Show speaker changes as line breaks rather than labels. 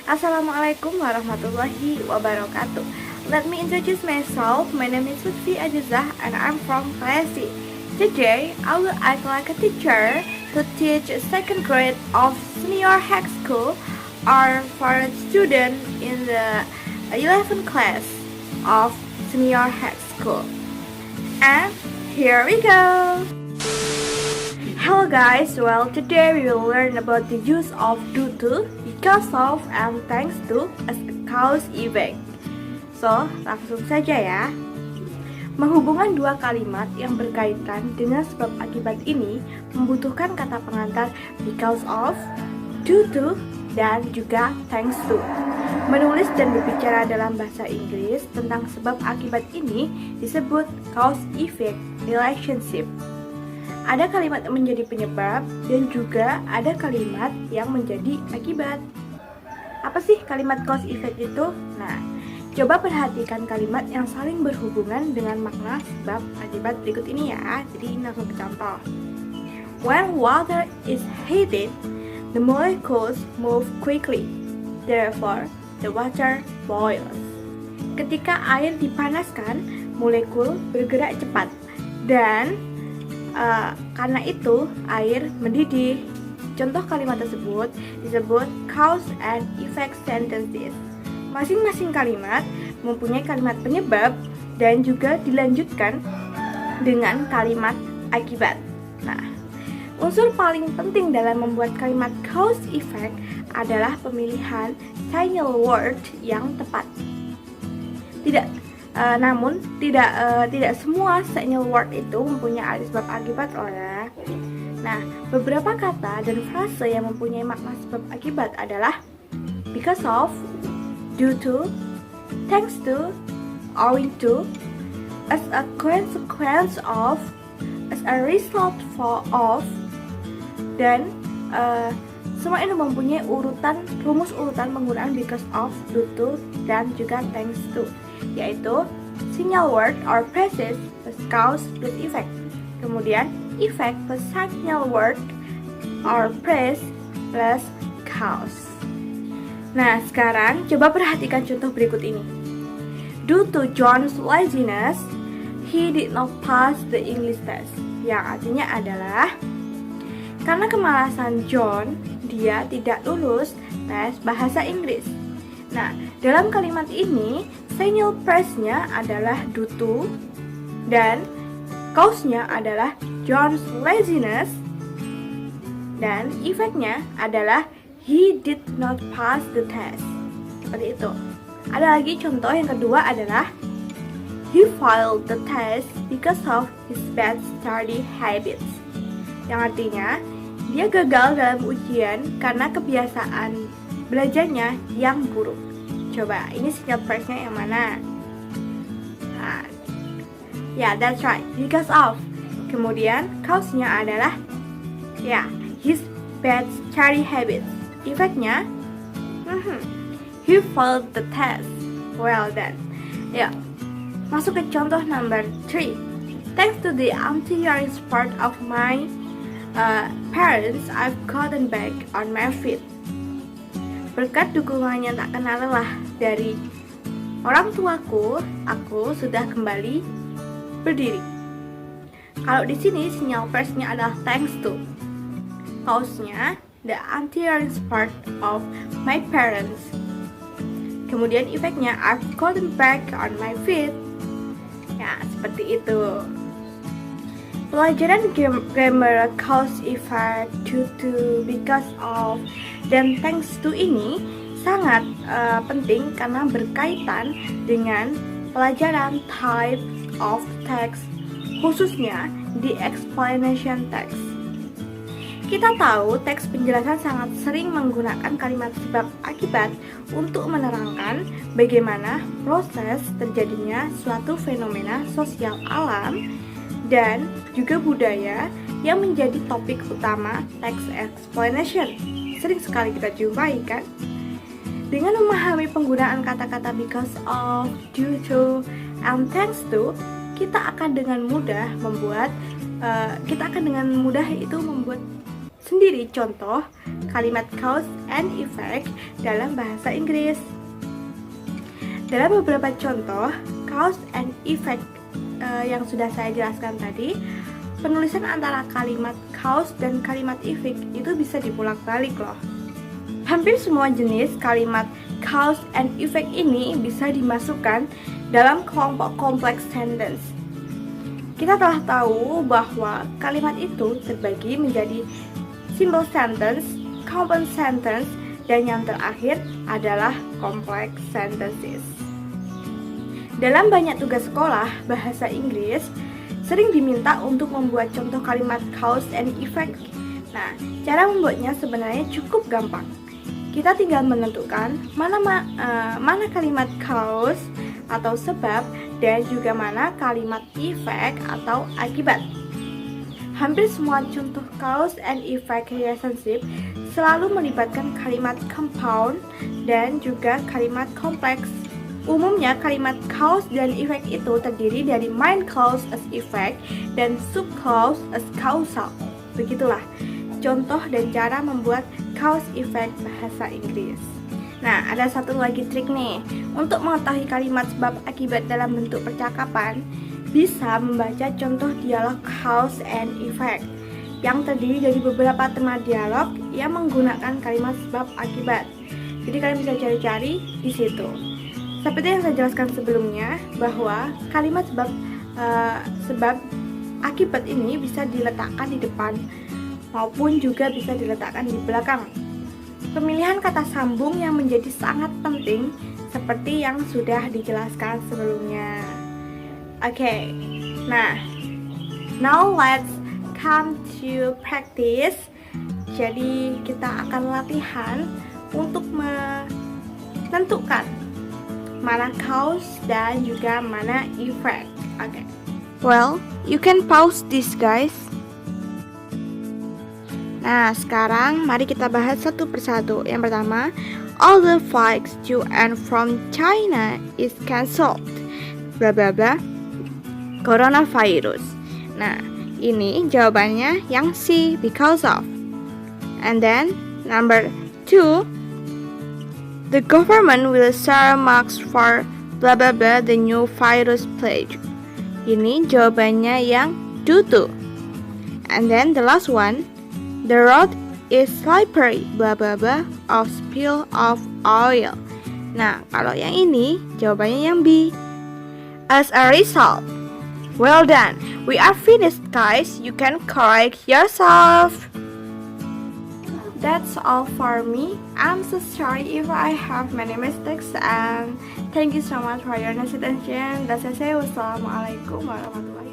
Assalamualaikum warahmatullahi wabarakatuh. Let me introduce myself. My name is Lutfi Ajizah and I'm from Malaysia. Today, I will act like a teacher to teach second grade of senior high school or for a student in the 11th class of senior high school. And here we go! Hello guys, well today we will learn about the use of due to, because of, and thanks to as a cause effect. So, langsung saja ya. Menghubungkan dua kalimat yang berkaitan dengan sebab akibat ini membutuhkan kata pengantar because of, due to, dan juga thanks to. Menulis dan berbicara dalam bahasa Inggris tentang sebab akibat ini disebut cause effect relationship. Ada kalimat yang menjadi penyebab dan juga ada kalimat yang menjadi akibat. Apa sih kalimat cause effect itu? Nah, coba perhatikan kalimat yang saling berhubungan dengan makna sebab akibat berikut ini ya. Jadi ini langsung contoh. When water is heated, the molecules move quickly. Therefore, the water boils. Ketika air dipanaskan, molekul bergerak cepat dan karena itu air mendidih. Contoh kalimat tersebut disebut cause and effect sentences. Masing-masing kalimat mempunyai kalimat penyebab dan juga dilanjutkan dengan kalimat akibat. Nah, unsur paling penting dalam membuat kalimat cause effect adalah pemilihan signal word yang tepat. Namun tidak semua signal word itu mempunyai arti sebab akibat loh ya. Nah, beberapa kata dan frase yang mempunyai makna sebab akibat adalah because of, due to, thanks to, owing to, as a consequence of, as a result of, dan semua ini mempunyai rumus urutan penggunaan because of, due to, dan juga thanks to, yaitu signal word or phrases plus cause plus effect. Kemudian effect plus signal word or phrase plus cause. Nah, sekarang coba perhatikan contoh berikut ini. Due to John's laziness, he did not pass the English test. Yang artinya adalah karena kemalasan John, dia tidak lulus tes bahasa Inggris. Nah, dalam kalimat ini signal phrase-nya adalah due to dan cause-nya adalah John's laziness dan effect-nya adalah he did not pass the test. Seperti itu. Ada lagi contoh yang kedua adalah he failed the test because of his bad study habits. Yang artinya dia gagal dalam ujian karena kebiasaan belajarnya yang buruk. Coba, ini signal phrase-nya yang mana? Nah, ya, that's right, because of. Kemudian, cause-nya adalah his bad study habits. Effect-nya, he failed the test. Well done. Ya, masuk ke contoh number 3. Thanks to the untiring support of my parents, I've gotten back on my feet. Berkat dukungannya tak kenal lelah dari orang tuaku, aku sudah kembali berdiri. Kalau di sini sinyal phrase-nya adalah thanks to. Cause-nya the untiring support of my parents. Kemudian effect-nya I've gotten back on my feet. Ya, seperti itu. Pelajaran grammar cause effect, due to, because of, dan thanks to ini sangat penting karena berkaitan dengan pelajaran type of text, khususnya di explanation text. Kita tahu teks penjelasan sangat sering menggunakan kalimat sebab akibat untuk menerangkan bagaimana proses terjadinya suatu fenomena sosial alam dan juga budaya yang menjadi topik utama text explanation. Sering sekali kita jumpai kan? Dengan memahami penggunaan kata-kata because of, due to, and thanks to, kita akan dengan mudah membuat sendiri contoh kalimat cause and effect dalam bahasa Inggris. Dalam beberapa contoh cause and effect yang sudah saya jelaskan tadi, penulisan antara kalimat cause dan kalimat effect itu bisa dibolak-balik loh. Hampir semua jenis kalimat cause and effect ini bisa dimasukkan dalam kelompok complex sentence. Kita telah tahu bahwa kalimat itu terbagi menjadi simple sentence, compound sentence, dan yang terakhir adalah complex sentences. Dalam banyak tugas sekolah bahasa Inggris, sering diminta untuk membuat contoh kalimat cause and effect. Nah, cara membuatnya sebenarnya cukup gampang. Kita tinggal menentukan mana kalimat cause atau sebab dan juga mana kalimat effect atau akibat. Hampir semua contoh cause and effect relationship selalu melibatkan kalimat compound dan juga kalimat kompleks. Umumnya kalimat cause dan effect itu terdiri dari main clause as effect dan sub clause as causal. Begitulah contoh dan cara membuat cause effect bahasa Inggris. Nah, ada satu lagi trik nih. Untuk mengetahui kalimat sebab akibat dalam bentuk percakapan, bisa membaca contoh dialog cause and effect yang terdiri dari beberapa tema dialog yang menggunakan kalimat sebab akibat. Jadi kalian bisa cari-cari di situ. Seperti yang saya jelaskan sebelumnya, bahwa kalimat sebab akibat ini bisa diletakkan di depan maupun juga bisa diletakkan di belakang. Pemilihan kata sambung yang menjadi sangat penting seperti yang sudah dijelaskan sebelumnya. Oke, nah, now let's come to practice. Jadi kita akan latihan untuk menentukan mana cause dan juga mana effect. Okay. Well, you can pause this, guys. Nah, sekarang mari kita bahas satu persatu. Yang pertama, all the flights to and from China is cancelled. Bla bla bla. Coronavirus. Nah, ini jawabannya yang C, because of. And then number 2, the government will sell masks for blah blah blah the new virus plague. Ini jawabannya yang due to. And then the last one, the road is slippery blah blah blah of spill of oil. Nah, kalau yang ini jawabannya yang B, as a result. Well done, we are finished, guys. You can correct yourself. That's all for me. I'm so sorry if I have many mistakes, and thank you so much for your nice attention. Dan saya, wassalamualaikum warahmatullahi wabarakatuh.